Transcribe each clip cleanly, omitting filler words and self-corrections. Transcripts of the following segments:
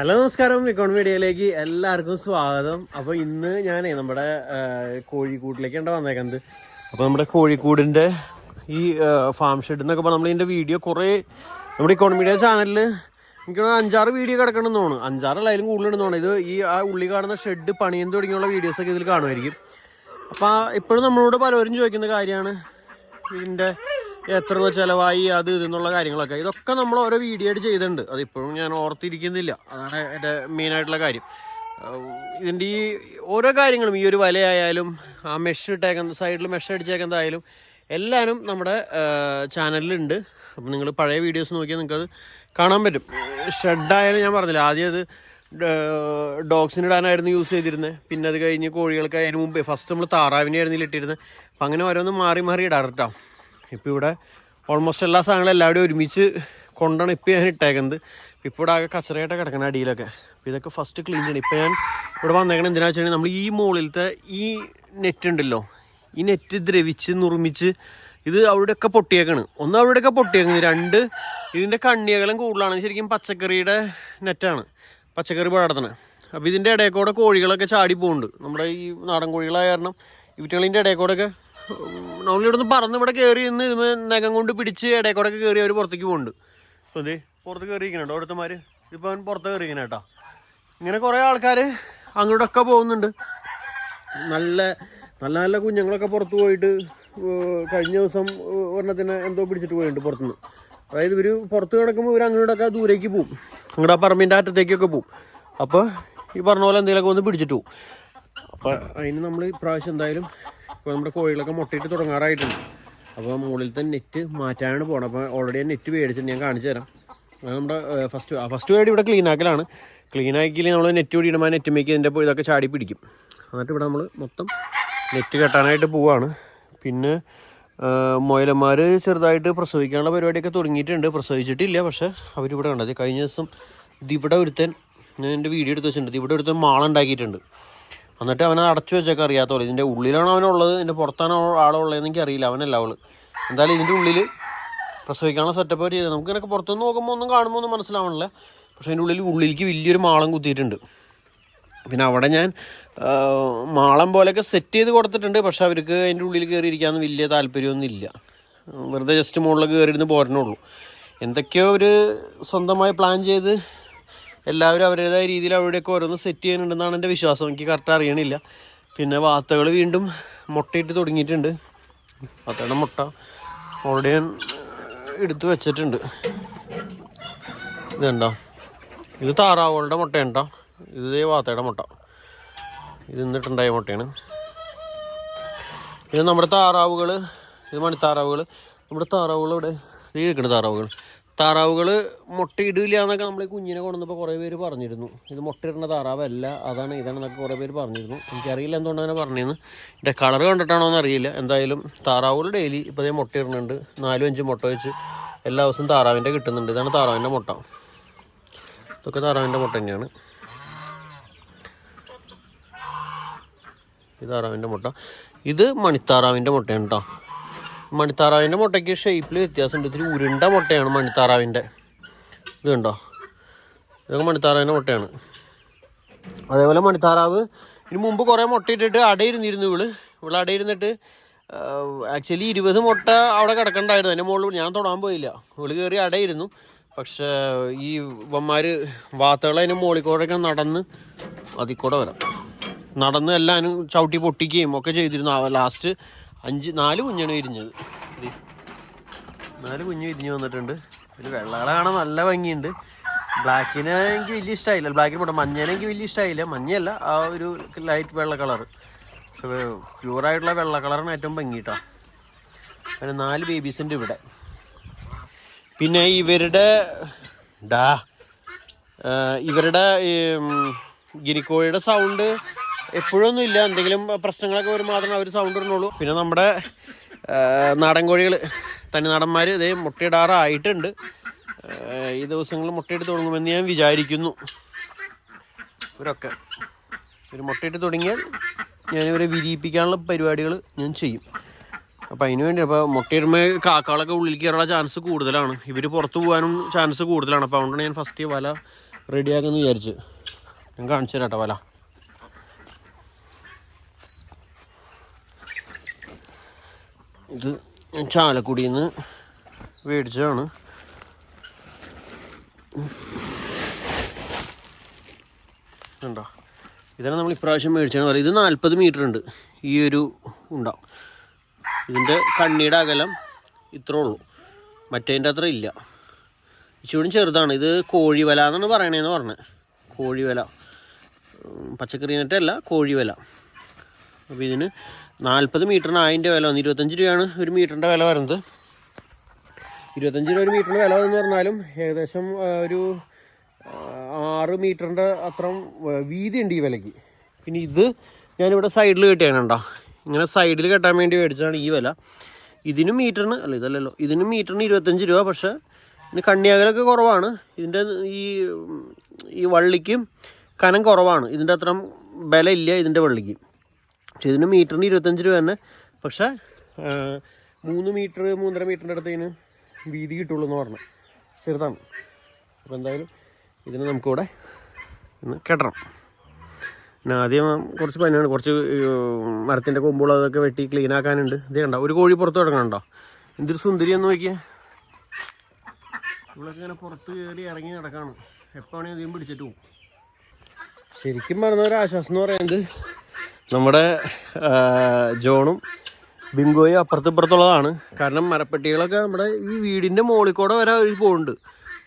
Hello നമസ്കാരം, econ മീഡിയയിലേക്ക് എല്ലാവർക്കും സ്വാഗതം. അപ്പോൾ ഇന്ന് ഞാൻ നമ്മുടെ കോഴിക്കൂട്ടിലേക്കാണ് വന്നേക്കുന്നത്. അപ്പോൾ നമ്മുടെ കോഴിക്കൂടിൻ്റെ ഈ ഫാം ഷെഡ് എന്നൊക്കെ പറഞ്ഞാൽ നമ്മളിതിൻ്റെ വീഡിയോ കുറേ നമ്മുടെ ഇക്കോൺ മീഡിയ ചാനലിൽ എനിക്ക് 5-6 വീഡിയോ കിടക്കണമെന്ന് തോന്നുന്നു. 5-6 അതിലും കൂടുതലുണ്ടെന്ന് തോന്നുന്നു. ഇത് ഈ ഉള്ളി കാണുന്ന ഷെഡ് പണിയും തുടങ്ങിയുള്ള വീഡിയോസൊക്കെ ഇതിൽ കാണുമായിരിക്കും. അപ്പോൾ ഇപ്പോഴും നമ്മളോട് പലരും ചോദിക്കുന്ന കാര്യമാണ് ഇതിൻ്റെ എത്ര രൂപ ചിലവായി അത് ഇതെന്നുള്ള കാര്യങ്ങളൊക്കെ. ഇതൊക്കെ നമ്മൾ ഓരോ വീഡിയോ ആയിട്ട് ചെയ്തിട്ടുണ്ട്. അതിപ്പോഴും ഞാൻ ഓർത്തിരിക്കുന്നില്ല. അതാണ് എൻ്റെ മെയിനായിട്ടുള്ള കാര്യം. ഇതിൻ്റെ ഈ ഓരോ കാര്യങ്ങളും, ഈ ഒരു വലയായാലും ആ മെഷ് ഇട്ടേക്കുന്ന സൈഡിൽ മെഷ് അടിച്ചേക്കുന്നതായാലും എല്ലാവരും നമ്മുടെ ചാനലിലുണ്ട്. അപ്പം നിങ്ങൾ പഴയ വീഡിയോസ് നോക്കിയാൽ നിങ്ങൾക്കത് കാണാൻ പറ്റും. ഷെഡായാലും ഞാൻ പറഞ്ഞില്ല, ആദ്യം അത് ഡോഗ്സിന് ഇടാനായിരുന്നു യൂസ് ചെയ്തിരുന്നത്. പിന്നെ അത് കഴിഞ്ഞ് കോഴികൾക്ക് അതിന് മുമ്പ് ഫസ്റ്റ് നമ്മൾ താറാവിനെയായിരുന്നു ഇട്ടിരുന്നത്. അപ്പം അങ്ങനെ ഓരോന്ന് മാറി മാറി ഇടാറിട്ടാം. ഇപ്പോൾ ഇവിടെ ഓൾമോസ്റ്റ് എല്ലാ സാധനങ്ങളും എല്ലാവരും ഒരുമിച്ച് കൊണ്ടാണ് ഇപ്പോൾ ഞാൻ ഇട്ടേക്കുന്നത്. ഇപ്പോൾ ഇവിടെ ആകെ കച്ചറയായിട്ട് കിടക്കണം അടിയിലൊക്കെ. അപ്പോൾ ഇതൊക്കെ ഫസ്റ്റ് ക്ലീൻ ചെയ്യണം. ഇപ്പോൾ ഞാൻ ഇവിടെ വന്നേക്കണം എന്തിനാ വെച്ചിട്ടുണ്ടെങ്കിൽ നമ്മൾ ഈ മുകളിലത്തെ ഈ നെറ്റ് ഉണ്ടല്ലോ, ഈ നെറ്റ് ദ്രവിച്ച് നുറുമിച്ച് ഇത് അവിടെയൊക്കെ പൊട്ടിയേക്കാണ്. ഒന്ന് അവിടെയൊക്കെ പൊട്ടിയേക്കുന്നത്, രണ്ട് ഇതിൻ്റെ കണ്ണിയകലം കൂടുതലാണ്. ശരിക്കും പച്ചക്കറിയുടെ നെറ്റാണ്, പച്ചക്കറി പടർത്തണേ. അപ്പോൾ ഇതിൻ്റെ ഇടയിൽ കൂടെ കോഴികളൊക്കെ ചാടി പോകുന്നുണ്ട്. നമ്മുടെ ഈ നാടൻ കോഴികളായ കാരണം ഇവറ്റകളിൻ്റെ ഇടയിൽ കൂടെയൊക്കെ നമ്മളിവിടെ നിന്ന് പറന്ന് ഇവിടെ കയറി നിന്ന് ഇത് നഖം കൊണ്ട് പിടിച്ച് ഇടയിൽ കൂടെയൊക്കെ കയറി അവർ പുറത്തേക്ക് പോകുന്നുണ്ട്. അപ്പോൾ അതെ പുറത്ത് കയറിയിരിക്കണോ ഓരോരുത്തന്മാർ. ഇപ്പോൾ അവൻ പുറത്ത് കയറിയിരിക്കണ കേട്ടോ. ഇങ്ങനെ കുറേ ആൾക്കാർ അങ്ങോട്ടൊക്കെ പോകുന്നുണ്ട്. നല്ല നല്ല നല്ല കുഞ്ഞുങ്ങളൊക്കെ പുറത്ത് പോയിട്ട് കഴിഞ്ഞ ദിവസം ഒരെണ്ണത്തിന് എന്തോ പിടിച്ചിട്ട് പോയിട്ടുണ്ട് പുറത്തുനിന്ന്. അതായത് ഇവർ പുറത്ത് കിടക്കുമ്പോൾ ഇവർ അങ്ങോട്ടൊക്കെ ദൂരേക്ക് പോവും, അങ്ങോട്ട് ആ പറമ്പിൻ്റെ അറ്റത്തേക്കൊക്കെ പോവും. അപ്പോൾ ഈ പറഞ്ഞ പോലെ എന്തെങ്കിലുമൊക്കെ ഒന്ന് പിടിച്ചിട്ട് പോവും. അപ്പോൾ അതിന് നമ്മൾ ഇപ്രാവശ്യം എന്തായാലും ഇപ്പോൾ നമ്മുടെ കോഴികളൊക്കെ മുട്ടയിട്ട് തുടങ്ങാറായിട്ടുണ്ട്. അപ്പോൾ മുകളിലത്തെ നെറ്റ് മാറ്റാനാണ് പോകണം. അപ്പോൾ ഓൾറെഡി ആ നെറ്റ് മേടിച്ചിട്ട് ഞാൻ കാണിച്ചു തരാം. അത് നമ്മുടെ ഫസ്റ്റ് വേർഡ് ഇവിടെ ക്ലീൻ ആക്കലാണ്. ക്ലീൻ ആക്കിയില്ല നമ്മൾ നെറ്റ് കൂടി ഇടുമ്പോൾ നെറ്റുമേക്ക് ഇതിൻ്റെ ഇതൊക്കെ ചാടി പിടിക്കും. എന്നിട്ട് ഇവിടെ നമ്മൾ മൊത്തം നെറ്റ് കെട്ടാനായിട്ട് പോവാണ്. പിന്നെ മൊയലന്മാർ ചെറുതായിട്ട് പ്രസവിക്കാനുള്ള പരിപാടിയൊക്കെ തുടങ്ങിയിട്ടുണ്ട്. പ്രസവിച്ചിട്ടില്ല, പക്ഷേ അവരിവിടെ കണ്ടത് കഴിഞ്ഞ ദിവസം ഇതിവിടെ ഒരുത്തൻ, ഞാൻ എൻ്റെ വീഡിയോ എടുത്ത് വെച്ചിട്ടുണ്ട്, ഇവിടെ ഒരുത്തൻ മാളുണ്ടാക്കിയിട്ടുണ്ട്. എന്നിട്ട് അവനെ അടച്ചു വെച്ചൊക്കെ അറിയാത്ത പോലെ. ഇതിൻ്റെ ഉള്ളിലാണ് അവനുള്ളത്, ഇതിൻ്റെ പുറത്താണ് ആളുള്ളതെന്ന് എനിക്ക് അറിയില്ല. അവനല്ല അവൾ. എന്തായാലും ഇതിൻ്റെ ഉള്ളിൽ പ്രസവിക്കാനുള്ള സെറ്റപ്പ് അവർ ചെയ്തത്. നമുക്കിങ്ങനെ പുറത്തുനിന്ന് നോക്കുമ്പോൾ ഒന്നും കാണുമ്പോൾ ഒന്നും മനസ്സിലാവണില്ല. പക്ഷേ അതിൻ്റെ ഉള്ളിലേക്ക് വലിയൊരു മാളം കുത്തിയിട്ടുണ്ട്. പിന്നെ അവിടെ ഞാൻ മാളം പോലെയൊക്കെ സെറ്റ് ചെയ്ത് കൊടുത്തിട്ടുണ്ട്. പക്ഷെ അവർക്ക് അതിൻ്റെ ഉള്ളിൽ കയറിയിരിക്കാമെന്ന് വലിയ താല്പര്യമൊന്നും ഇല്ല. വെറുതെ ജസ്റ്റ് മുകളിലൊക്കെ കയറിയിരുന്ന് പോരണുള്ളൂ. എന്തൊക്കെയോ ഒരു സ്വന്തമായി പ്ലാൻ ചെയ്ത് എല്ലാവരും അവരുടേതായ രീതിയിൽ അവിടെയൊക്കെ ഓരോന്ന് സെറ്റ് ചെയ്യുന്നുണ്ടെന്നാണ് എൻ്റെ വിശ്വാസം. എനിക്ക് കറക്റ്റ് അറിയണില്ല. പിന്നെ വാത്തകൾ വീണ്ടും മുട്ടയിട്ട് തുടങ്ങിയിട്ടുണ്ട്. വാത്തയുടെ മുട്ട ഓൾറെഡി ഞാൻ എടുത്ത് വെച്ചിട്ടുണ്ട്. ഇതുണ്ടോ, ഇത് താറാവുകളുടെ മുട്ടയുണ്ടോ, ഇത് വാത്തയുടെ മുട്ട. ഇത് നിന്നിട്ടുണ്ടായ മുട്ടയാണ്. പിന്നെ നമ്മുടെ താറാവുകൾ, ഇത് മണിത്താറാവുകൾ. നമ്മുടെ താറാവുകൾ ഇവിടെ ഇരിക്കണം. താറാവുകൾ മുട്ട ഇടില്ല എന്നൊക്കെ നമ്മൾ ഈ കുഞ്ഞിനെ കൊണ്ടുവന്നപ്പോൾ കുറേ പേര് പറഞ്ഞിരുന്നു. ഇത് മുട്ടയിടുന്ന താറാവല്ല, ഇതാണെന്നൊക്കെ കുറേ പേര് പറഞ്ഞിരുന്നു. എനിക്കറിയില്ല എന്തുകൊണ്ടാണ് അങ്ങനെ പറഞ്ഞിരുന്നു. ഇതിൻ്റെ കളർ കണ്ടിട്ടാണോ എന്നറിയില്ല. എന്തായാലും താറാവുകൾ ഡെയിലി ഇപ്പോൾ ഇതേ മുട്ട ഇടുന്നുണ്ട്. 4-5 മുട്ട വെച്ച് എല്ലാ ദിവസവും താറാവിൻ്റെ കിട്ടുന്നുണ്ട്. ഇതാണ് താറാവിൻ്റെ മുട്ട. ഇതൊക്കെ താറാവിൻ്റെ മുട്ട തന്നെയാണ്. ഇത് താറാവിൻ്റെ മുട്ട. ഇത് മണിത്താറാവിൻ്റെ മുട്ടയാണ് കേട്ടോ. മണിത്താറാവിൻ്റെ മുട്ടയ്ക്ക് ഷേപ്പിൽ വ്യത്യാസമുണ്ട്. ഇത്തിരി ഉരുണ്ട മുട്ടയാണ് മണിത്താറാവിൻ്റെ. ഇത് കണ്ടോ, ഇതൊക്കെ മണിത്താറാവിൻ്റെ മുട്ടയാണ്. അതേപോലെ മണിത്താറാവ് ഇതിന് മുമ്പ് കുറേ മുട്ട ഇട്ടിട്ട് അടയിരുന്നിരുന്നു. ഇവള് അടയിരുന്നിട്ട് ആക്ച്വലി 20 മുട്ട അവിടെ കിടക്കണ്ടായിരുന്നു. അതിൻ്റെ മുകളിൽ ഞാൻ തൊടാൻ പോയില്ല. ഇവള് കയറി അടയിരുന്നു. പക്ഷേ ഈ ഇവന്മാർ വാത്തകൾ അതിൻ്റെ മുകളിൽ കൂടെയൊക്കെ നടന്ന് അതിൽ കൂടെ വരാം നടന്ന് എല്ലാവരും ചവിട്ടി പൊട്ടിക്കുകയും ഒക്കെ ചെയ്തിരുന്നു. ലാസ്റ്റ് 4 കുഞ്ഞാണ് വിരിഞ്ഞത്. 4 കുഞ്ഞ് വിരിഞ്ഞ് വന്നിട്ടുണ്ട്. ഒരു വെള്ളകളെ കാണാൻ നല്ല ഭംഗിയുണ്ട്. ബ്ലാക്കിനെ എനിക്ക് വലിയ ഇഷ്ടമായില്ല. ബ്ലാക്കിന് പോട്ടെ, മഞ്ഞേനെ എനിക്ക് വലിയ ഇഷ്ടമായില്ല. മഞ്ഞയല്ല, ആ ഒരു ലൈറ്റ് വെള്ള കളർ. പക്ഷെ പ്യൂറായിട്ടുള്ള വെള്ള കളറാണ് ഏറ്റവും ഭംഗി കേട്ടോ. അങ്ങനെ 4 ബേബീസ് ഉണ്ട് ഇവിടെ. പിന്നെ ഇവരുടെ ഗിനിക്കോഴിയുടെ സൗണ്ട് എപ്പോഴൊന്നും ഇല്ല. എന്തെങ്കിലും പ്രശ്നങ്ങളൊക്കെ വരും മാത്രമേ അവർ സൗണ്ട് ഇടുന്നുള്ളൂ. പിന്നെ നമ്മുടെ നാടൻ കോഴികൾ, തനിനാടന്മാർ ഇതേ മുട്ടയിടാറായിട്ടുണ്ട്. ഈ ദിവസങ്ങളിൽ മുട്ടയിട്ട് തുടങ്ങുമെന്ന് ഞാൻ വിചാരിക്കുന്നു. ഇവർ മുട്ടയിട്ട് തുടങ്ങിയാൽ ഞാനിവരെ വിരിയിപ്പിക്കാനുള്ള പരിപാടികൾ ഞാൻ ചെയ്യും. അപ്പോൾ അതിന് വേണ്ടി അപ്പോൾ മുട്ടയിടുമ്പോൾ കാക്കകളൊക്കെ ഉള്ളിൽ കയറാനുള്ള ചാൻസ് കൂടുതലാണ്. ഇവർ പുറത്ത് പോകാനും ചാൻസ് കൂടുതലാണ്. അപ്പോൾ അതുകൊണ്ടാണ് ഞാൻ ഫസ്റ്റ് വല റെഡിയാക്കുമെന്ന് വിചാരിച്ച്. ഞാൻ കാണിച്ചു തരാം കേട്ടോ വല. ഇത് ഞാൻ ചാലക്കുടിയിൽ നിന്ന് മേടിച്ചതാണ്. ഉണ്ടോ, ഇതാണ് നമ്മൾ ഇപ്രാവശ്യം മേടിച്ചാണ് വല. ഇത് 40 മീറ്റർ ഉണ്ട് ഈ ഒരു ഉണ്ടാവും. ഇതിൻ്റെ കണ്ണിയുടെ അകലം ഇത്രേ ഉള്ളൂ, മറ്റേതിൻ്റെ അത്ര ഇല്ല. ഇച്ചിരി ചെറുതാണ്. ഇത് കോഴിവല എന്നാണ് പറയണേന്ന് പറഞ്ഞത്. കോഴിവല, പച്ചക്കറി നെറ്റല്ല, കോഴിവല. അപ്പോൾ ഇതിന് 40 മീറ്ററിന് 1000 വില വന്നു. 25 രൂപയാണ് ഒരു മീറ്ററിൻ്റെ വില വരുന്നത്. 25 രൂപ ഒരു മീറ്ററിൻ്റെ വില എന്ന് പറഞ്ഞാലും ഏകദേശം ഒരു 6 മീറ്ററിൻ്റെ അത്രയും വീതി ഉണ്ട് ഈ വിലയ്ക്ക്. പിന്നെ ഇത് ഞാനിവിടെ സൈഡിൽ കെട്ടിയാണോ, ഇങ്ങനെ സൈഡിൽ കെട്ടാൻ വേണ്ടി മേടിച്ചതാണ് ഈ വില. ഇതിനും മീറ്ററിന് അല്ല, ഇതല്ലല്ലോ, ഇതിനും മീറ്ററിന് 25 രൂപ. പക്ഷേ ഇതിന് കണ്ണിയകലൊക്കെ കുറവാണ്. ഇതിൻ്റെ ഈ വള്ളിക്കും കനം കുറവാണ്. ഇതിൻ്റെ അത്ര ബലം ഇല്ല ഇതിൻ്റെ വള്ളിക്ക്. പക്ഷേ ഇതിന് മീറ്ററിന് 25 രൂപ തന്നെ. പക്ഷേ 3 മീറ്റർ 3.5 മീറ്ററിൻ്റെ അടുത്തതിന് വീതി കിട്ടുള്ളൂ എന്ന് പറഞ്ഞു. ചെറുതാണ്. അപ്പോൾ എന്തായാലും ഇതിന് നമുക്കിവിടെ ഇന്ന് കെട്ടണം. പിന്നെ ആദ്യം കുറച്ച് പനിയാണ്, കുറച്ച് മരത്തിൻ്റെ കൊമ്പുകൾ അതൊക്കെ വെട്ടി ക്ലീൻ ആക്കാനുണ്ട്. ഇത് കണ്ടോ, ഒരു കോഴി പുറത്ത് കിടക്കണുണ്ടോ, എന്തൊരു സുന്ദരി എന്ന് നോക്കിയാൽ. ഇവളൊക്കെ ഇങ്ങനെ പുറത്ത് കയറി ഇറങ്ങി നടക്കാണ്. എപ്പോഴാണെങ്കിൽ അധികം പിടിച്ചിട്ട് പോകും. ശരിക്കും പറഞ്ഞ ഒരു ആശ്വാസം എന്ന് പറയുന്നത് നമ്മുടെ ജോണും ബിങ്കോയും അപ്പുറത്തുള്ളതാണ്. കാരണം മരപ്പെട്ടികളൊക്കെ നമ്മുടെ ഈ വീടിൻ്റെ മുകളിൽ കൂടെ വരെ അവർ പോകുന്നുണ്ട്.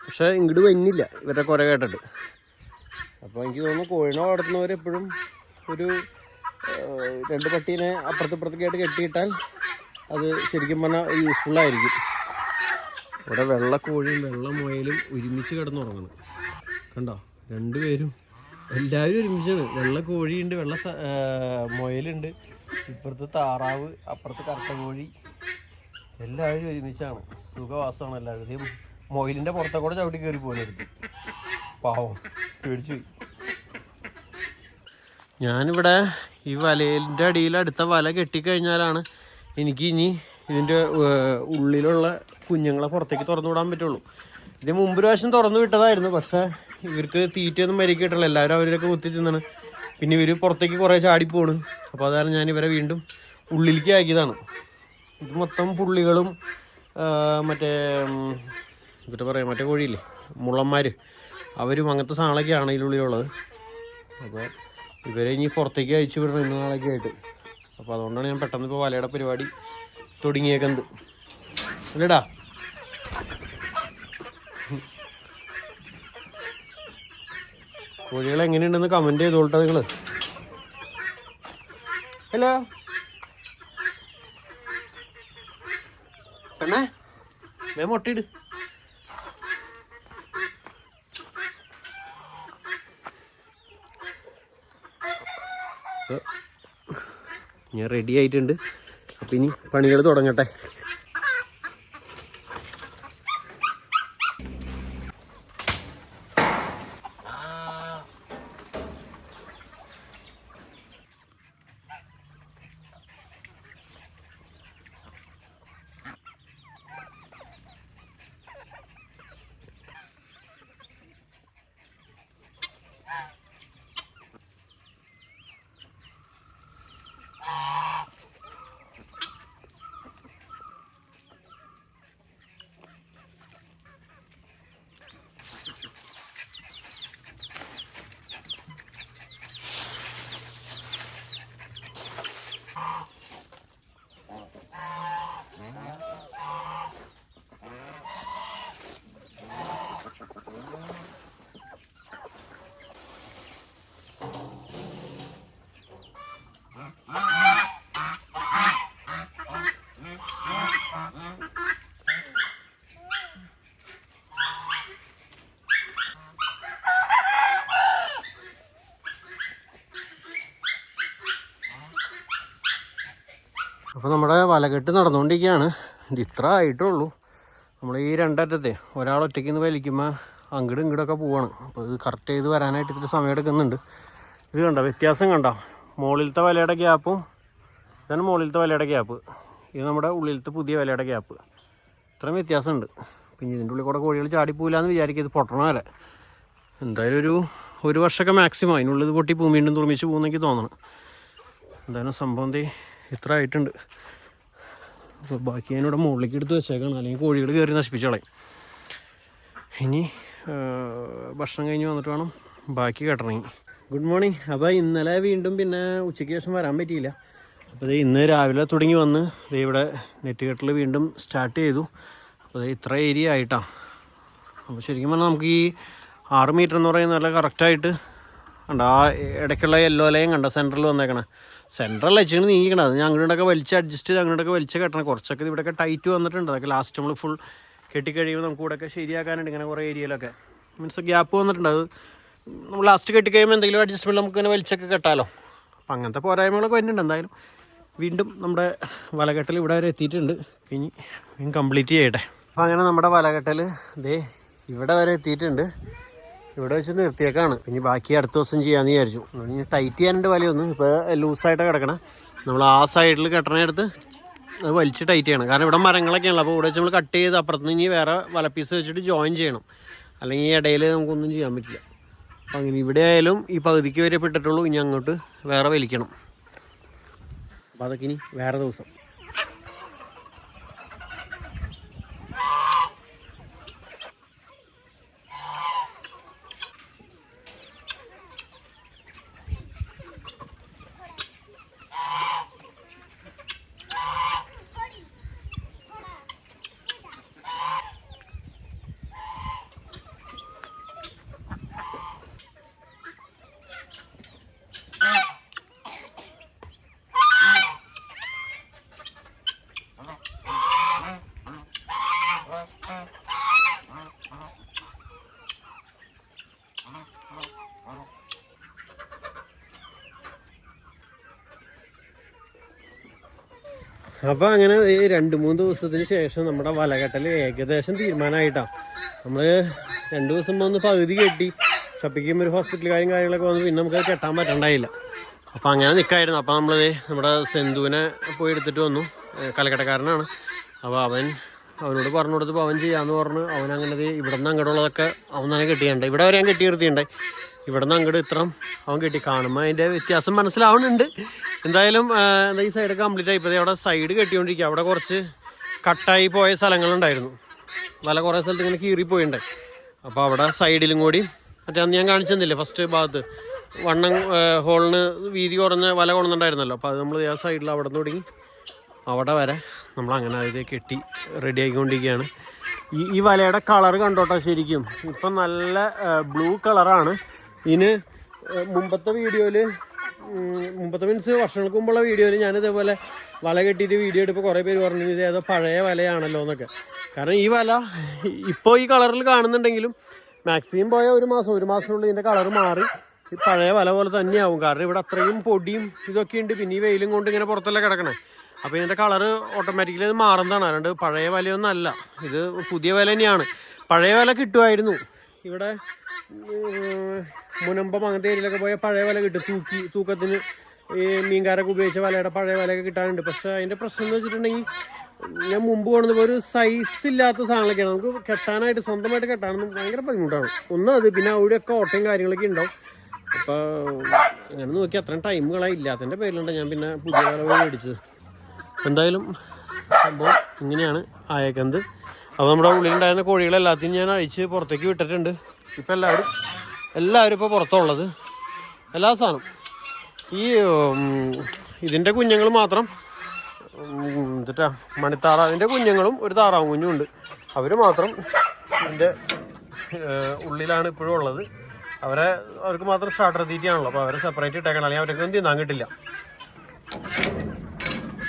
പക്ഷേ ഇങ്ങോട്ട് വന്നില്ല ഇവരുടെ കുര കേട്ടിട്ട്. അപ്പോൾ എനിക്ക് തോന്നുന്നു കോഴിനെ വളർത്തുന്നവരെപ്പോഴും ഒരു 2 പട്ടീനെ അപ്പുറത്തേക്കായിട്ട് കെട്ടിയിട്ടാൽ അത് ശരിക്കും പറഞ്ഞാൽ യൂസ്ഫുള്ളായിരിക്കും. ഇവിടെ വെള്ള കോഴിയും വെള്ള മുയലും ഒരുമിച്ച് കിടന്നുറങ്ങണം. കണ്ടോ, 2 പേരും എല്ലാവരും ഒരുമിച്ചാണ്. വെള്ള കോഴിയുണ്ട്, വെള്ള മുയലുണ്ട്, ഇപ്പുറത്ത് താറാവ്, അപ്പുറത്ത് കറുത്ത കോഴി, എല്ലാവരും ഒരുമിച്ചാണ്. സുഖവാസമാണ് എല്ലാവരും. മൊയിലിൻ്റെ പുറത്തെ കൂടെ ചവിട്ടി കയറി പോകുന്നത്. പാവം പേടിച്ചു പോയി. ഞാനിവിടെ ഈ വലയിൻ്റെ അടിയിൽ അടുത്ത വല കെട്ടിക്കഴിഞ്ഞാലാണ് എനിക്ക് ഇനി ഇതിൻ്റെ ഉള്ളിലുള്ള കുഞ്ഞുങ്ങളെ പുറത്തേക്ക് തുറന്നു വിടാൻ പറ്റുള്ളൂ. ഇതിന് മുമ്പ് പ്രാവശ്യം തുറന്നു വിട്ടതായിരുന്നു. പക്ഷേ ഇവർക്ക് തീറ്റയൊന്നും മരിക്ക് കിട്ടില്ല. എല്ലാവരും അവരൊക്കെ കുത്തി തിന്നാണ്. പിന്നെ ഇവർ പുറത്തേക്ക് കുറേ ചാടിപ്പോണ്. അപ്പോൾ അതാണ് ഞാൻ ഇവരെ വീണ്ടും ഉള്ളിലേക്ക് ആക്കിയതാണ്. ഇത് മൊത്തം പുള്ളികളും മറ്റേ എന്നിട്ട് പറയാം, മറ്റേ കോഴിയില്ലേ, മുള്ളന്മാർ, അവരും അങ്ങനത്തെ സാധനങ്ങളൊക്കെയാണ് ഇതിനുള്ളിലുള്ളത്. അപ്പോൾ ഇവരെ ഇനി പുറത്തേക്ക് അഴിച്ചു വിടണം ഇന്ന് നാളേക്ക് ആയിട്ട്. അപ്പോൾ അതുകൊണ്ടാണ് ഞാൻ പെട്ടെന്ന് ഇപ്പോൾ വലയുടെ പരിപാടി തുടങ്ങിയേക്കുന്നത്. അല്ലേടാ, കോഴികൾ എങ്ങനെയുണ്ടെന്ന് കമൻറ്റ് ചെയ്തോളട്ടെ നിങ്ങൾ. ഹലോ പെണ്ണേ, വേ മുട്ടയിട്. ഞാൻ റെഡി ആയിട്ടുണ്ട്. അപ്പം ഇനി പണികൾ തുടങ്ങട്ടെ. അപ്പോൾ നമ്മുടെ വലകെട്ട് നടന്നുകൊണ്ടിരിക്കുകയാണ്. ഇത് ഇത്ര ആയിട്ടുള്ളൂ. നമ്മൾ ഈ രണ്ടറ്റത്തെ ഒരാൾ ഒറ്റയ്ക്ക് നിന്ന് വലിക്കുമ്പോൾ അങ്ങോട്ടും ഇങ്ങോട്ടൊക്കെ പോവാണ്. അപ്പോൾ ഇത് കറക്റ്റ് ചെയ്ത് വരാനായിട്ട് ഇത്തിരി സമയം എടുക്കുന്നുണ്ട്. ഇത് കണ്ടോ, വ്യത്യാസം കണ്ടോ, മുകളിലത്തെ വലയുടെ ഗ്യാപ്പും ഇതാണ് മുകളിലത്തെ വലയുടെ ഗ്യാപ്പ്, ഇത് നമ്മുടെ ഉള്ളിലത്തെ പുതിയ വലയുടെ ഗ്യാപ്പ്, ഇത്രയും വ്യത്യാസമുണ്ട്. പിന്നെ ഇതിൻ്റെ ഉള്ളിൽ കൂടെ കോഴികൾ ചാടിപ്പോയില്ല എന്ന് വിചാരിക്കും. ഇത് പൊട്ടണ വരെ എന്തായാലും ഒരു വർഷമൊക്കെ മാക്സിമം അതിനുള്ളത് പൊട്ടി വീണ്ടും തുറമിച്ച് പോകുന്നെനിക്ക് തോന്നണം. എന്തായാലും സംഭവം ഇത്ര ആയിട്ടുണ്ട്. അപ്പോൾ ബാക്കി ഞാനിവിടെ മുകളിലേക്ക് എടുത്ത് വെച്ചേക്കാണ്, അല്ലെങ്കിൽ കോഴികൾ കയറി നശിപ്പിച്ചോളാം. ഇനി ഭക്ഷണം കഴിഞ്ഞ് വന്നിട്ട് വേണം ബാക്കി കെട്ടണമെങ്കിൽ. Good morning. അപ്പോൾ ഇന്നലെ വീണ്ടും പിന്നെ ഉച്ചയ്ക്ക് ശേഷം വരാൻ പറ്റിയില്ല. അപ്പോൾ ഇന്ന് രാവിലെ തുടങ്ങി വന്ന് ഇവിടെ നെറ്റ് കെട്ടൽ വീണ്ടും സ്റ്റാർട്ട് ചെയ്തു. അപ്പോൾ ഇത്ര ഏരിയ ആയിട്ടാണ്. അപ്പോൾ ശരിക്കും പറഞ്ഞാൽ നമുക്ക് ഈ 6 മീറ്റർ എന്ന് പറയുന്നത് നല്ല കറക്റ്റായിട്ട് ഉണ്ട്. ആ ഇടയ്ക്കുള്ള യെല്ലോ ലൈൻ കണ്ട സെൻറ്ററിൽ വന്നേക്കണം. സെൻട്രൽ വെച്ചിട്ട് നീങ്ങിക്കണം. അത് അങ്ങോട്ടൊക്കെ വലിച്ച് അഡ്ജസ്റ്റ് ചെയ്ത് അങ്ങോട്ടൊക്കെ വലിച്ച് കെട്ടണം. കുറച്ചൊക്കെ ഇവിടെയൊക്കെ ടൈറ്റ് വന്നിട്ടുണ്ട്. അതൊക്കെ ലാസ്റ്റ് നമ്മൾ ഫുൾ കെട്ടിക്കഴിയുമ്പോൾ നമുക്ക് ഇവിടെയൊക്കെ ശരിയാക്കാനുണ്ട്. ഇങ്ങനെ കുറേ ഏരിയയിലൊക്കെ മീൻസ് ഗ്യാപ്പ് വന്നിട്ടുണ്ട്. അത് നമ്മൾ ലാസ്റ്റ് കെട്ടിക്കഴിയുമ്പോൾ എന്തെങ്കിലും അഡ്ജസ്റ്റ്മെൻറ്റ് നമുക്ക് ഇങ്ങനെ വലിച്ചൊക്കെ കെട്ടാമല്ലോ. അപ്പം അങ്ങനത്തെ പോരായ്മകളൊക്കെ വരുന്നുണ്ട്. എന്തായാലും വീണ്ടും നമ്മുടെ വലകെട്ടൽ ഇവിടെ വരെ എത്തിയിട്ടുണ്ട്. ഇനി കംപ്ലീറ്റ് ചെയ്യട്ടെ. അപ്പോൾ അങ്ങനെ നമ്മുടെ വലകെട്ടൽ ഇവിടെ വരെ എത്തിയിട്ടുണ്ട്. ഇവിടെ വെച്ച് നിർത്തിയേക്കാണ്. ഇനി ബാക്കി അടുത്ത ദിവസം ചെയ്യാമെന്ന് വിചാരിച്ചു. ഇനി ടൈറ്റ് ചെയ്യാനുണ്ട് വലയൊന്നും. ഇപ്പോൾ ലൂസായിട്ട് കിടക്കണം. നമ്മൾ ആ സൈഡിൽ കെട്ടണയെടുത്ത് അത് വലിച്ച് ടൈറ്റ് ചെയ്യണം. കാരണം ഇവിടെ മരങ്ങളൊക്കെയാണല്ലോ. അപ്പോൾ ഇവിടെ വെച്ച് നമ്മൾ കട്ട് ചെയ്ത് അപ്പുറത്ത് ഇനി വേറെ വല പീസ് വെച്ചിട്ട് ജോയിൻ ചെയ്യണം. അല്ലെങ്കിൽ ഈ ഇടയിൽ നമുക്കൊന്നും ചെയ്യാൻ പറ്റില്ല. അപ്പം അങ്ങനെ ഇവിടെ ആയാലും ഈ പകുതിക്ക് വരെ പെട്ടിട്ടുള്ളൂ. ഇനി അങ്ങോട്ട് വേറെ വലിക്കണം. അപ്പോൾ അതൊക്കെ ഇനി വേറെ ദിവസം. അപ്പോൾ അങ്ങനെ 2-3 ദിവസത്തിന് ശേഷം നമ്മുടെ വലകെട്ടൽ ഏകദേശം തീരുമാനമായിട്ടാണ്. നമ്മൾ 2 ദിവസം വന്ന് പകുതി കെട്ടി ഷപ്പിക്കും ഒരു ഹോസ്പിറ്റൽ കാര്യങ്ങളൊക്കെ വന്ന് പിന്നെ നമുക്ക് കെട്ടാൻ പറ്റണ്ടായില്ല. അപ്പോൾ അങ്ങനെ നിൽക്കായിരുന്നു. അപ്പോൾ നമ്മൾ നമ്മുടെ സെന്തുവിനെ പോയി എടുത്തിട്ട് വന്നു. കലക്കട്ടക്കാരനാണ്. അപ്പോൾ അവനോട് പറഞ്ഞു കൊടുത്തപ്പോൾ അവൻ ചെയ്യാമെന്ന് പറഞ്ഞു. അവനങ്ങനെ ഇവിടെ നിന്ന് അങ്ങോട്ടുള്ളതൊക്കെ അവൻ തന്നെ കെട്ടിയുണ്ട്. ഇവിടെ വരെ ഞാൻ കെട്ടി നിർത്തിയുണ്ടായി. ഇവിടെ നിന്ന് അങ്ങോട്ട് ഇത്രയും അവൻ കെട്ടി. കാണുമ്പോൾ അതിൻ്റെ വ്യത്യാസം മനസ്സിലാവുന്നുണ്ട്. എന്തായാലും ഈ സൈഡ് കംപ്ലീറ്റ് ആയിപ്പോൾ അവിടെ സൈഡ് കെട്ടിക്കൊണ്ടിരിക്കുക. അവിടെ കുറച്ച് കട്ടായി പോയ സ്ഥലങ്ങളുണ്ടായിരുന്നു. വല കുറേ സ്ഥലത്ത് ഇങ്ങനെ കീറിപ്പോയിണ്ടായി. അപ്പോൾ അവിടെ സൈഡിലും കൂടി മറ്റേ അന്ന് ഞാൻ കാണിച്ചെന്നില്ലേ ഫസ്റ്റ് ഭാഗത്ത് വണ്ണം ഹോളിന് വീതി കുറഞ്ഞ വല കൊണ്ടുണ്ടായിരുന്നല്ലോ. അപ്പോൾ അത് നമ്മൾ ആ സൈഡിൽ അവിടെ നിന്ന് തുടങ്ങി അവിടെ വരെ നമ്മളങ്ങനെ അതിൽ കെട്ടി റെഡി ആക്കിക്കൊണ്ടിരിക്കുകയാണ്. ഈ വലയുടെ കളർ കണ്ടോട്ടോ. ശരിക്കും ഇപ്പം നല്ല ബ്ലൂ കളറാണ്. ഇതിന് മുമ്പത്തെ മീൻസ് വർഷങ്ങൾക്ക് മുമ്പുള്ള വീഡിയോയിൽ ഞാനിതേപോലെ വല കെട്ടിയിട്ട് വീഡിയോ എടുപ്പോൾ കുറേ പേര് പറഞ്ഞു ഇത് ഏതോ പഴയ വലയാണല്ലോ എന്നൊക്കെ. കാരണം ഈ വല ഇപ്പോൾ ഈ കളറിൽ കാണുന്നുണ്ടെങ്കിലും മാക്സിമം പോയ ഒരു മാസത്തിനുള്ളിൽ ഇതിൻ്റെ കളർ മാറി ഈ പഴയ വല പോലെ തന്നെയാവും. കാരണം ഇവിടെ അത്രയും പൊടിയും ഇതൊക്കെ ഉണ്ട്. പിന്നെ ഈ വെയിലും കൊണ്ട് ഇങ്ങനെ പുറത്തല്ലേ കിടക്കണേ. അപ്പോൾ ഇതിൻ്റെ കളറ് ഓട്ടോമാറ്റിക്കലി അത് മാറുന്നതാണ്. അല്ലാണ്ട് പഴയ വലയൊന്നും അല്ല. ഇത് പുതിയ വല തന്നെയാണ്. പഴയ വല കിട്ടുമായിരുന്നു. ഇവിടെ മുനമ്പം അങ്ങനത്തെ ഏരിയയിലൊക്കെ പോയാൽ പഴയ വല കിട്ടും. തൂക്കത്തിന് ഈ മീൻകാരൊക്കെ ഉപയോഗിച്ച വലയുടെ പഴയ വലയൊക്കെ കിട്ടാനുണ്ട്. പക്ഷേ അതിൻ്റെ പ്രശ്നം എന്ന് വെച്ചിട്ടുണ്ടെങ്കിൽ ഞാൻ മുമ്പ് കൊണ്ടുവന്നപ്പോൾ ഒരു സൈസ് ഇല്ലാത്ത സാധനങ്ങളൊക്കെയാണ്. നമുക്ക് കെട്ടാനായിട്ട് സ്വന്തമായിട്ട് കെട്ടാനൊന്നും ഭയങ്കര ബുദ്ധിമുട്ടാണ്. ഒന്നും അത് പിന്നെ അവിടെയൊക്കെ ഓട്ടയും കാര്യങ്ങളൊക്കെ ഉണ്ടാവും. അപ്പോൾ അങ്ങനെ നോക്കി അത്രയും ടൈമുകളായി ഇല്ലാത്തതിൻ്റെ പേരിലുണ്ട് ഞാൻ പിന്നെ പുതിയ വല പോയി മേടിച്ചത്. എന്തായാലും സംഭവം ഇങ്ങനെയാണ് ആയേക്കുന്നത്. അപ്പോൾ നമ്മുടെ ഉള്ളിലുണ്ടായിരുന്ന കോഴികളെല്ലാத்தைയും ഞാൻ അഴിച്ച് പുറത്തേക്ക് വിട്ടിട്ടുണ്ട്. ഇപ്പം എല്ലാവരും ഇപ്പോൾ പുറത്തുള്ളത് എല്ലാ സാധനം ഈ ഇതിൻ്റെ കുഞ്ഞുങ്ങൾ മാത്രം എന്നിട്ടാ മണിത്താറാവിൻ്റെ കുഞ്ഞുങ്ങളും ഒരു താറാവും കുഞ്ഞും ഉണ്ട്. അവർ മാത്രം ഇതിൻ്റെ ഉള്ളിലാണ് ഇപ്പോഴും ഉള്ളത്. അവർക്ക് മാത്രം സ്റ്റാർട്ടർ തീറ്റയാണല്ലോ. അപ്പോൾ അവരെ സെപ്പറേറ്റ് ഇട്ടേക്കണം. അല്ലെങ്കിൽ അവരൊക്കെ തിന്നാൻ കിട്ടില്ല.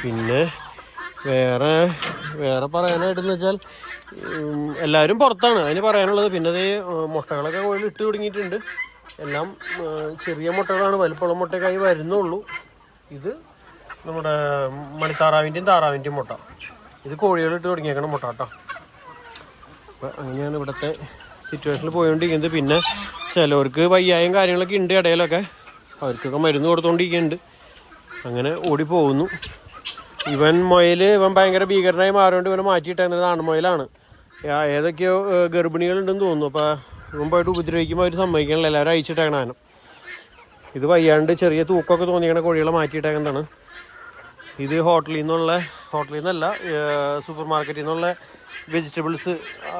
പിന്നെ വേറെ പറയാനായിട്ടെന്ന് വെച്ചാൽ എല്ലാവരും പുറത്താണ് അതിന് പറയാനുള്ളത്. പിന്നെ അത് മുട്ടകളൊക്കെ കോഴിയിൽ ഇട്ട് തുടങ്ങിയിട്ടുണ്ട്. എല്ലാം ചെറിയ മുട്ടകളാണ്. വലുപ്പമുള്ള മുട്ടയൊക്കെ വരുന്നുള്ളൂ. ഇത് നമ്മുടെ മണിത്താറാവിൻ്റെയും താറാവിൻ്റെയും മുട്ട. ഇത് കോഴികളിട്ട് തുടങ്ങിയേക്കണം മുട്ട കേട്ടോ. അപ്പം അങ്ങനെയാണ് ഇവിടുത്തെ സിറ്റുവേഷനിൽ പോയിക്കൊണ്ടിരിക്കുന്നത്. പിന്നെ ചിലവർക്ക് വയ്യായും കാര്യങ്ങളൊക്കെ ഉണ്ട് ഇടയിലൊക്കെ. അവർക്കൊക്കെ മരുന്ന് കൊടുത്തുകൊണ്ടിരിക്കുന്നുണ്ട്. അങ്ങനെ ഓടിപ്പോകുന്നു. ഇവൻ ഭയങ്കര ഭീകരനായി മാറിയോണ്ട് ഇവനെ മാറ്റിയിട്ടേക്കുന്നത് ആൺമൊയിലാണ്. ഏതൊക്കെയോ ഗർഭിണികളുണ്ടെന്ന് തോന്നുന്നു. അപ്പോൾ ഇവൻ പോയിട്ട് ഉപദ്രവിക്കുമ്പോൾ അവർ സമ്മതിക്കണില്ല, എല്ലാവരും അയച്ചിട്ടേക്കണ അതിനും. ഇത് വയ്യാണ്ട് ചെറിയ തൂക്കമൊക്കെ തോന്നിക്കണ കോഴികളെ മാറ്റിയിട്ടേക്കുന്നതാണ്. ഇത് ഹോട്ടലിൽ നിന്നല്ല സൂപ്പർ മാർക്കറ്റിൽ നിന്നുള്ള വെജിറ്റബിൾസ്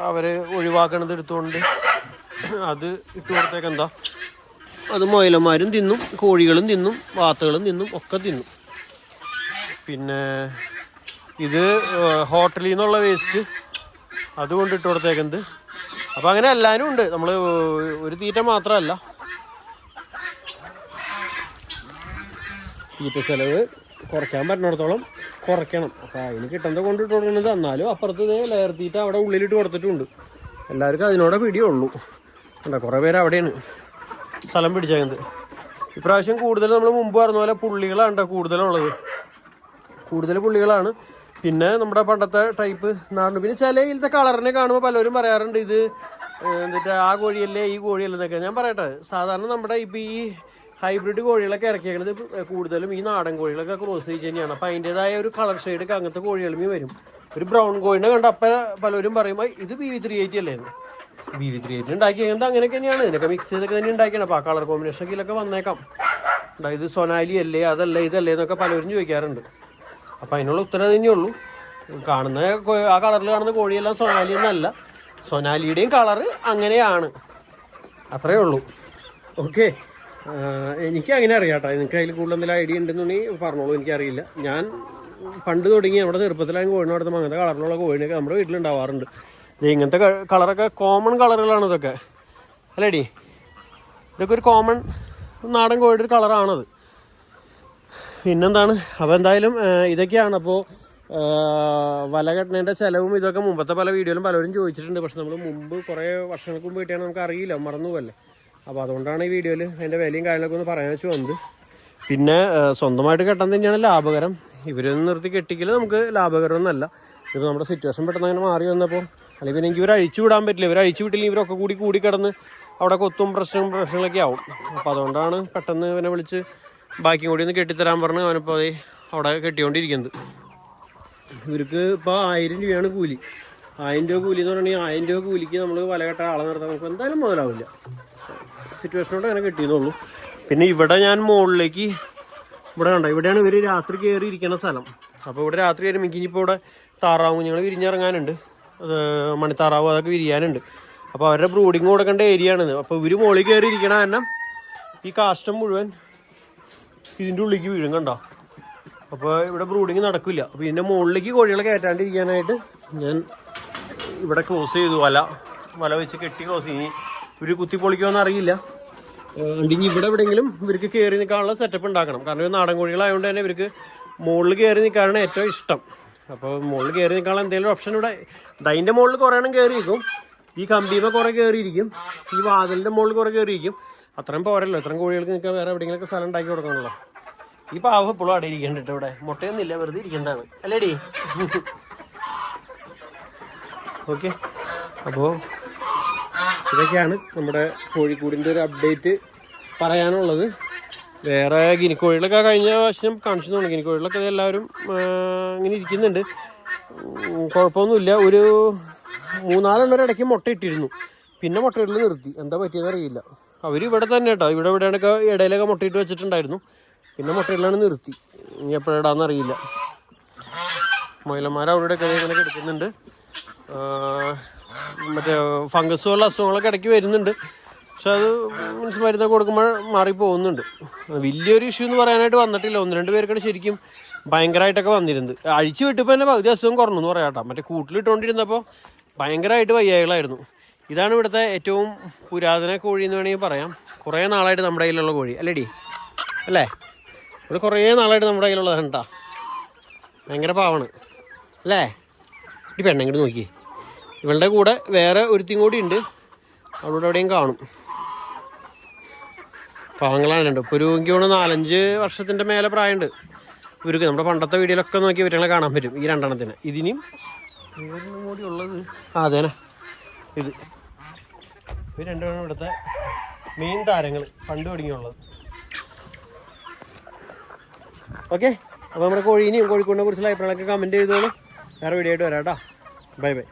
അവർ ഒഴിവാക്കണത് എടുത്തുകൊണ്ട് അത് ഇട്ട് കൊടുത്തേക്കെന്താ, അത് മുയലന്മാരും തിന്നും, കോഴികളും തിന്നും, വാത്തകളും തിന്നും, ഒക്കെ തിന്നും. പിന്നെ ഇത് ഹോട്ടലിൽ നിന്നുള്ള വേസ്റ്റ് അതുകൊണ്ട് ഇട്ട് കൊടുത്തേക്കുന്നത്. അപ്പം അങ്ങനെ എല്ലാവരും ഉണ്ട്, നമ്മൾ ഒരു തീറ്റ മാത്രമല്ല. തീറ്റ ചിലവ് കുറയ്ക്കാൻ പറ്റുന്നിടത്തോളം കുറയ്ക്കണം. അപ്പോൾ അതിന് കിട്ടുന്നത് കൊണ്ട് ഇട്ട് കൊടുക്കുന്നത്. എന്നാലും അപ്പുറത്ത് ഇതേ ലെയർ തീറ്റ അവിടെ ഉള്ളിലിട്ട് കൊടുത്തിട്ടുണ്ട്. എല്ലാവർക്കും അതിനോടെ പിടിയുള്ളൂ. എന്താ കുറേ പേര് അവിടെയാണ് സ്ഥലം പിടിച്ചേക്കുന്നത്. ഇപ്രാവശ്യം കൂടുതൽ നമ്മൾ മുമ്പ് പറഞ്ഞ പോലെ പുള്ളികളാണ് കൂടുതലുള്ളത്. കൂടുതൽ പുള്ളികളാണ്. പിന്നെ നമ്മുടെ പണ്ടത്തെ ടൈപ്പ് നാടൻ. പിന്നെ ചില ഇതിലത്തെ കളറിനെ കാണുമ്പോൾ പലരും പറയാറുണ്ട് ഇത് എന്നിട്ട് ആ കോഴിയല്ലേ ഈ കോഴിയല്ലേ എന്നൊക്കെ. ഞാൻ പറയട്ടെ, സാധാരണ നമ്മുടെ ഇപ്പോൾ ഈ ഹൈബ്രിഡ് കോഴികളൊക്കെ ഇറക്കിയേക്കുന്നത് കൂടുതലും ഈ നാടൻ കോഴികളൊക്കെ ക്രോസ് ചെയ്ത് തന്നെയാണ്. അപ്പോൾ അതിൻ്റെതായ ഒരു കളർ ഷെയ്ഡ് അങ്ങനത്തെ കോഴികളുമേ വരും. ഒരു ബ്രൗൺ കോഴിനെ കണ്ട അപ്പം പലരും പറയുമ്പോൾ ഇത് BV380 അല്ലേ എന്ന്. BV380 ഉണ്ടാക്കി കഴിഞ്ഞാൽ അങ്ങനെയൊക്കെ തന്നെയാണ്. ഇതിനൊക്കെ മിക്സ് ചെയ്തൊക്കെ തന്നെ ഉണ്ടാക്കിയാണ്. അപ്പോൾ ആ കളർ കോമ്പിനേഷനൊക്കെ ഇതിലൊക്കെ വന്നേക്കാം. ഇത് സൊനാലി അല്ലേ, അതല്ല ഇതല്ലേ എന്നൊക്കെ പലരും ചോദിക്കാറുണ്ട്. അപ്പോൾ അതിനുള്ള ഉത്തരം തന്നെയുള്ളൂ. കാണുന്ന ആ കളറിൽ കാണുന്ന കോഴിയെല്ലാം സൊനാലി എന്നല്ല, സൊനാലിയുടെയും കളറ് അങ്ങനെയാണ്, അത്രയേ ഉള്ളൂ. ഓക്കെ, എനിക്ക് അങ്ങനെ അറിയാം കേട്ടോ. എനിക്ക് അതിൽ കൂടുതൽ എന്തെങ്കിലും ഐഡിയ ഉണ്ടെന്നുണ്ടെങ്കിൽ പറഞ്ഞോളൂ, എനിക്കറിയില്ല. ഞാൻ പണ്ട് തുടങ്ങി നമ്മുടെ ചെറുപ്പത്തിലായും കോഴിനെ നടത്തുമ്പോൾ അങ്ങനത്തെ കളറിലുള്ള കോഴിനൊക്കെ നമ്മുടെ വീട്ടിലുണ്ടാവാറുണ്ട്. ഇങ്ങനത്തെ കളറൊക്കെ കോമൺ കളറുകളാണ് ഇതൊക്കെ, അല്ലേടി? ഇതൊക്കെ ഒരു കോമൺ നാടൻ കോഴിയുടെ ഒരു കളറാണത്. പിന്നെന്താണ്, അപ്പോൾ എന്തായാലും ഇതൊക്കെയാണ്. അപ്പോൾ വല കെട്ടുന്നതിൻ്റെ ചിലവും ഇതൊക്കെ മുമ്പത്തെ പല വീഡിയോയിലും പലരും ചോദിച്ചിട്ടുണ്ട്. പക്ഷെ നമ്മൾ മുമ്പ് കുറേ വർഷങ്ങൾക്ക് മുമ്പ് കിട്ടിയാണ്, നമുക്ക് അറിയില്ല, മറന്നുപോകല്ലേ. അപ്പോൾ അതുകൊണ്ടാണ് ഈ വീഡിയോയിൽ അതിൻ്റെ വിലയും കാര്യങ്ങളൊക്കെ ഒന്ന് പറയാൻ വെച്ച് വന്നത്. പിന്നെ സ്വന്തമായിട്ട് കെട്ടാൻ തന്നെയാണ് ലാഭകരം. ഇവരൊന്നും നിർത്തി കെട്ടിക്കൽ നമുക്ക് ലാഭകരമൊന്നുമല്ല. ഇത് നമ്മുടെ സിറ്റുവേഷൻ പെട്ടെന്ന് അങ്ങനെ മാറി വന്നപ്പോൾ, അല്ലെങ്കിൽ പിന്നെ എനിക്ക് ഇവർ അഴിച്ചു വിടാൻ പറ്റില്ല. ഇവർ അഴിച്ചു വിട്ടില്ലെങ്കിൽ ഇവരൊക്കെ കൂടി കിടന്ന് അവിടെ കൊത്തും പ്രശ്നങ്ങളൊക്കെ ആവും. അപ്പോൾ അതുകൊണ്ടാണ് പെട്ടെന്ന് ഇവനെ വിളിച്ച് ബാക്കി കൂടി ഒന്ന് കെട്ടിത്തരാൻ പറഞ്ഞ് അവനിപ്പോൾ അത് അവിടെ കെട്ടിക്കൊണ്ടിരിക്കുന്നത്. ഇവർക്ക് ഇപ്പോൾ 1000 രൂപയാണ് കൂലി. 1000 രൂപ കൂലി എന്ന് പറഞ്ഞാൽ 1000 രൂപ കൂലിക്ക് നമ്മൾ വല കെട്ടാൻ ആളെ നിർത്താൻ നമുക്ക് എന്തായാലും മുതലാവില്ല. സിറ്റുവേഷനോട് അങ്ങനെ കിട്ടിയെന്നുള്ളൂ. പിന്നെ ഇവിടെ ഞാൻ മുകളിലേക്ക് ഇവിടെ കണ്ടോ, ഇവിടെയാണ് ഇവർ രാത്രി കയറി ഇരിക്കുന്ന സ്ഥലം. അപ്പോൾ ഇവിടെ രാത്രി കയറി മിക്കിനിപ്പോൾ ഇവിടെ താറാവ് കുഞ്ഞുങ്ങൾ വിരിഞ്ഞിറങ്ങാനുണ്ട്, മണിത്താറാവ് അതൊക്കെ വിരിയാനുണ്ട്. അപ്പോൾ അവരുടെ ബ്രൂഡിങ് കൊടുക്കേണ്ട ഏരിയ ആണിത്. അപ്പോൾ ഇവർ മുകളിൽ കയറി ഇരിക്കണ കാരണം ഈ കാഷ്ടം മുഴുവൻ ഇതിൻ്റെ ഉള്ളിലേക്ക് വീഴും കണ്ടോ. അപ്പോൾ ഇവിടെ ബ്രൂഡിങ് നടക്കില്ല. അപ്പോൾ ഇതിൻ്റെ മുകളിലേക്ക് കോഴികളെ കയറ്റാണ്ടിരിക്കാനായിട്ട് ഞാൻ ഇവിടെ ക്ലോസ് ചെയ്തു, വല വെച്ച് കെട്ടി ക്ലോസ് ചെയ്യും. ഇവർ കുത്തിപ്പൊളിക്കുമെന്ന് അറിയില്ല. ഉണ്ടെങ്കിൽ ഇവിടെ എവിടെയെങ്കിലും ഇവർക്ക് കയറി നിൽക്കാനുള്ള സെറ്റപ്പ് ഉണ്ടാക്കണം. കാരണം ഇത് നാടൻ കോഴികളായതുകൊണ്ട് തന്നെ ഇവർക്ക് മുകളിൽ കയറി നിൽക്കാനാണ് ഏറ്റവും ഇഷ്ടം. അപ്പോൾ മുകളിൽ കയറി നിൽക്കാനുള്ള എന്തെങ്കിലും ഓപ്ഷൻ ഇവിടെ അതിൻ്റെ മുകളിൽ കുറേ എണ്ണം കയറി നിൽക്കും. ഈ കമ്പിയുമ്പോൾ കുറേ കയറിയിരിക്കും, ഈ വാതിലിൻ്റെ മുകളിൽ കുറേ കയറിയിരിക്കും. അത്രയും പോരല്ലോ, ഇത്രയും കോഴികൾക്ക് നിൽക്കാൻ വേറെ എവിടെയെങ്കിലുമൊക്കെ സ്ഥലം ഉണ്ടാക്കി കൊടുക്കണമല്ലോ. ഈ പാവ എപ്പോഴും അവിടെ ഇരിക്കേണ്ടിട്ട് ഇവിടെ മുട്ടയൊന്നുമില്ല, വെറുതെ ഇരിക്കുന്നതാണ് അല്ലേടി? ഓക്കെ, അപ്പോൾ ഇതൊക്കെയാണ് നമ്മുടെ കോഴിക്കൂടിൻ്റെ ഒരു അപ്ഡേറ്റ് പറയാനുള്ളത്. വേറെ ഗിനിക്കോഴികളൊക്കെ കഴിഞ്ഞ വർഷം കാണിച്ചു തോന്നുന്നു. ഗിനിക്കോഴികളൊക്കെ എല്ലാവരും ഇങ്ങനെ ഇരിക്കുന്നുണ്ട്, കുഴപ്പമൊന്നുമില്ല. ഒരു 3-4 ഇടയ്ക്ക് മുട്ട ഇട്ടിരുന്നു, പിന്നെ മുട്ടയിടൽ നിർത്തി. എന്താ പറ്റിയെന്ന് അറിയില്ല. അവർ ഇവിടെ തന്നെ കേട്ടോ, ഇവിടെയൊക്കെ ഇടയിലൊക്കെ മുട്ടയിട്ട് വെച്ചിട്ടുണ്ടായിരുന്നു, പിന്നെ മുട്ടയിടലാണ് നിർത്തി. ഇനി എപ്പോഴിടാന്ന് അറിയില്ല. മുയലന്മാർ അവിടെയൊക്കെ ഇങ്ങനെ കിടക്കുന്നുണ്ട്. മറ്റേ ഫംഗസ് പോലുള്ള അസുഖങ്ങളൊക്കെ ഇടയ്ക്ക് വരുന്നുണ്ട്. പക്ഷെ അത് മരുന്നൊക്കെ കൊടുക്കുമ്പോൾ മാറിപ്പോകുന്നുണ്ട്. വലിയൊരു ഇഷ്യൂ എന്ന് പറയാനായിട്ട് വന്നിട്ടില്ല. 1-2 പേർക്കാണ് ശരിക്കും ഭയങ്കരമായിട്ടൊക്കെ വന്നിരുന്നത്. അഴിച്ചു വിട്ടപ്പോൾ തന്നെ പകുതി അസുഖം കുറഞ്ഞു എന്ന് പറയാം കേട്ടോ. മറ്റേ കൂട്ടിലിട്ടുകൊണ്ടിരുന്നപ്പോൾ ഭയങ്കരമായിട്ട് വയ്യായികളായിരുന്നു. ഇതാണ് ഇവിടുത്തെ ഏറ്റവും പുരാതന കോഴി എന്ന് വേണമെങ്കിൽ പറയാം. കുറേ നാളായിട്ട് നമ്മുടെ കയ്യിലുള്ള കോഴി അല്ലേടി? അല്ലേ? ഇവിടെ കുറേ നാളായിട്ട് നമ്മുടെ കയ്യിലുള്ളതാണ് കേട്ടോ. ഭയങ്കര പാവാണ് അല്ലേ? ഈ പെണ്ണെങ്ങോട്ട് നോക്കി. ഇവളുടെ കൂടെ വേറെ ഒരുത്തിയും കൂടി ഉണ്ട്, അവിടെ എവിടെയും കാണും. പാവങ്ങളാണ് ഉണ്ട്. ഇപ്പോൾ എനിക്ക് തോന്നുന്നു 4-5 വർഷത്തിൻ്റെ മേലെ പ്രായമുണ്ട് ഇവർക്ക്. നമ്മുടെ പണ്ടത്തെ വീഡിയോയിലൊക്കെ നോക്കി ഇവരെ കാണാൻ പറ്റും ഈ 2 ഇതിനും കൂടി ഉള്ളത്. അതേനെ ഇത് 2 ഇവിടുത്തെ മെയിൻ താരങ്ങൾ പണ്ട് തുടങ്ങിയുള്ളത്. ഓക്കെ, അപ്പോൾ നമ്മുടെ കോഴീനെയും കോഴിക്കോടിനെ കുറിച്ചുള്ള അഭിപ്രായങ്ങളൊക്കെ കമൻറ്റ് ചെയ്തോളൂ. വേറെ വീഡിയോ ആയിട്ട് വരാം കേട്ടോ. Bye bye.